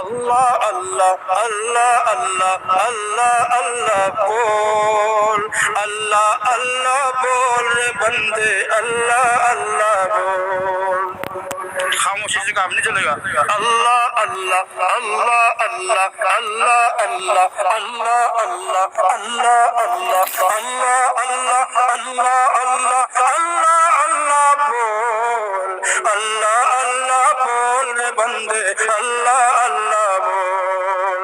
اللہ اللہ اللہ اللہ اللہ اللہ بول، اللہ اللہ بول رے بندے، اللہ اللہ بول۔ خاموشی سے کام نہیں چلے گا۔ اللہ اللہ اللہ اللہ اللہ اللہ اللہ اللہ اللہ اللہ اللہ اللہ اللہ اللہ اللہ اللہ بول، اللہ اللہ بول رے بندے، اللہ اللہ بول،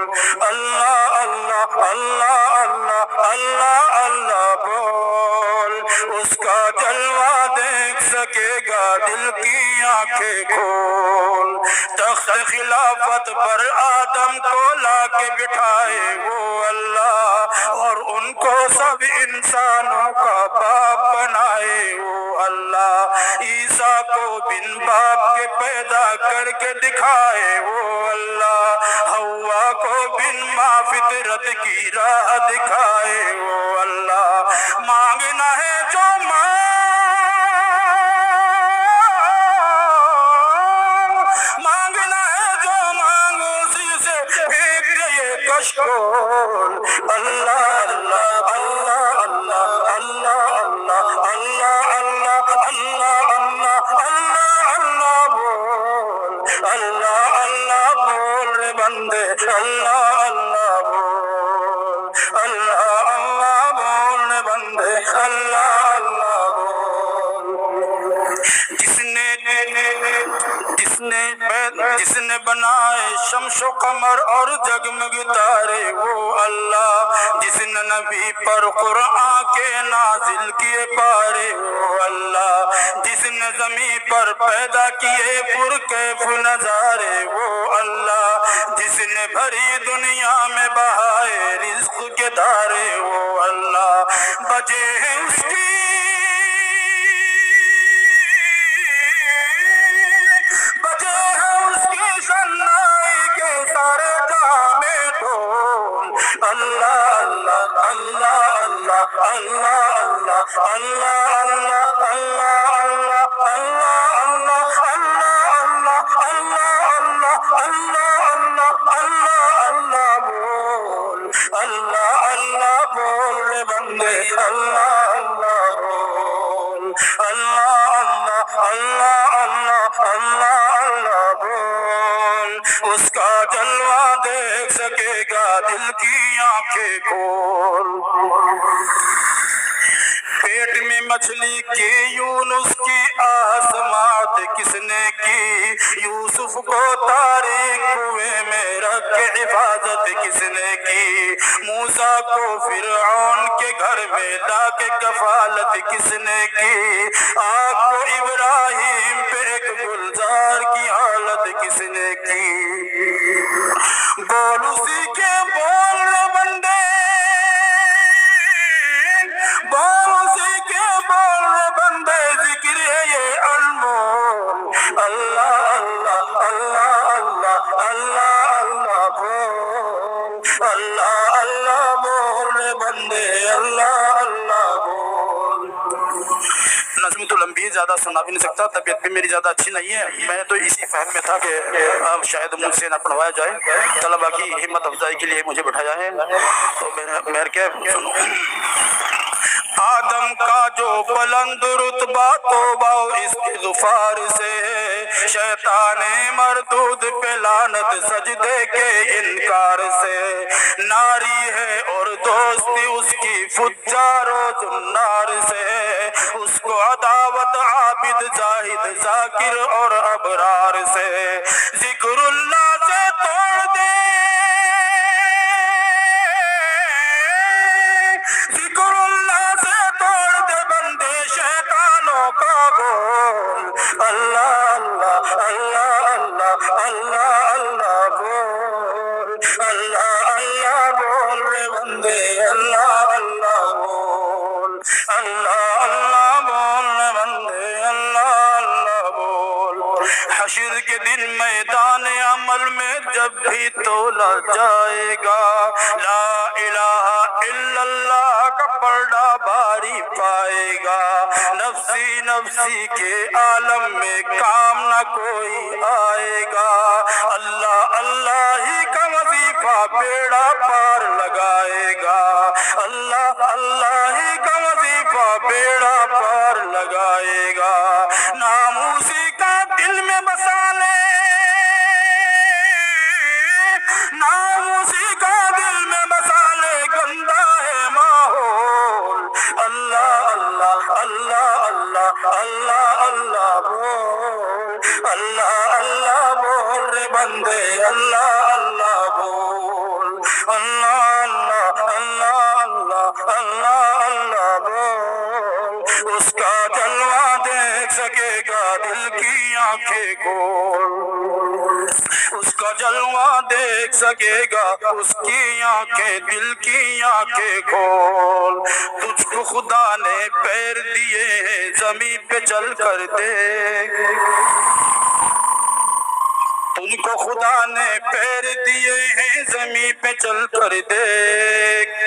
اللہ اللہ اللہ اللہ اللہ اللہ بول۔ اس کا جلوہ دیکھ سکے گا دل کی آنکھیں کھول، تخت خلافت پر آدم کو لا کے بٹھائے وہ اللہ، اور ان کو سب انسانوں کا باپ بنائے وہ اللہ، عیسیٰ کو بن باپ کے پیدا کر کے دکھائے وہ اللہ، حوا کو بن ماں فطرت کی راہ دکھائے وہ اللہ۔ مانگنا ہے جو مانگنا ہے جو مانگو اسی سے پھینک دے یہ کشکول، اللہ اللہ اللہ اللہ اللہ اللہ اللہ اللہ اللہ اللہ اللہ اللہ بول، اللہ اللہ بول رے بندے، اللہ اللہ بول، اللہ اللہ بول رے بندے، اللہ اللہ بول۔ جس نے بنائے شمس و قمر اور جگمگ تارے وہ اللہ، جس نے نبی پر قرآن کے نازل کیے پارے وہ اللہ، جس نے زمین پر پیدا کیے پرکیف نظارے وہ اللہ، جس نے بھری دنیا میں بہائے رزق کے دھارے وہ اللہ، بجے ہیں اس کی اللہ اللہ اللہ اللہ اللہ اللہ اللہ اللہ اللہ اللہ اللہ اللہ اللہ اللہ اللہ بول، اللہ اللہ بول رے بندے، اللہ اللہ بول، اللہ اللہ اللہ اللہ اللہ اللہ بول۔ اس کا جلوہ دیکھ سکے گا دل کی آنکھیں کھول، پیٹ میں مچھلی کی یونس کی آسمات کس نے کی، یوسف کو تاریک کنویں میں رکھ کے حفاظت کس نے کی، موسیٰ کو فرعون کے گھر میں لا کے کفالت کس نے کی، آگ کو ابراہیم پہ ایک گلزار کی حالت کس نے کی، بول اسی کے بول رے بندے، بول اسی کے بول رے بندے، ذکر ہے یہ انمول، اللہ اللہ اللہ اللہ اللہ اللہ بول، اللہ اللہ بول رے بندے، اللہ اللہ بول۔ نظمۃ الانبیاء زیادہ سنا بھی نہیں سکتا، طبیعت بھی میری زیادہ اچھی نہیں ہے، میں تو اسی فہم میں تھا کہ شاید مجھ سے نہ پڑھوایا جائے، طلباء کی ہمت افزائی کے لیے مجھے بٹھایا ہے، تو میں کیا سنو۔ آدم کا جو بلند رتبہ توبہ استغفار سے ہے، شیطان مردود پہ لعنت سجدے کے انکار سے، ناری ہے اور دوستی اس کی فجار و زنار سے، اس کو عداوت عابد زاہد ذاکر اور ابرار سے، ذکر اللہ سے توڑ دے، ذکر اللہ سے توڑ دے بندے شیطانوں کا گول، اللہ اللہ اللہ اللہ اللہ اللہ بول، اللہ اللہ بول رے بندے، اللہ اللہ بول، اللہ اللہ بول رے بندے، اللہ اللہ بول۔ حشر کے دن میدان عمل میں جب بھی تولا جائے گا، لا الہ الا اللہ کا پردہ باری پائے گا، نفسی نفسی کے عالم میں کام نہ کوئی آئے گا، اللہ اللہ ہی آنکھیں کھول، اس کا جلوہ دیکھ سکے گا، اس کی آنکھیں دل کی آنکھیں کھول، تجھ کو خدا نے پیر دیے ہیں زمین پہ چل کر دیکھ، تجھ کو خدا نے پیر دیے ہیں زمین پہ چل کر دیکھ،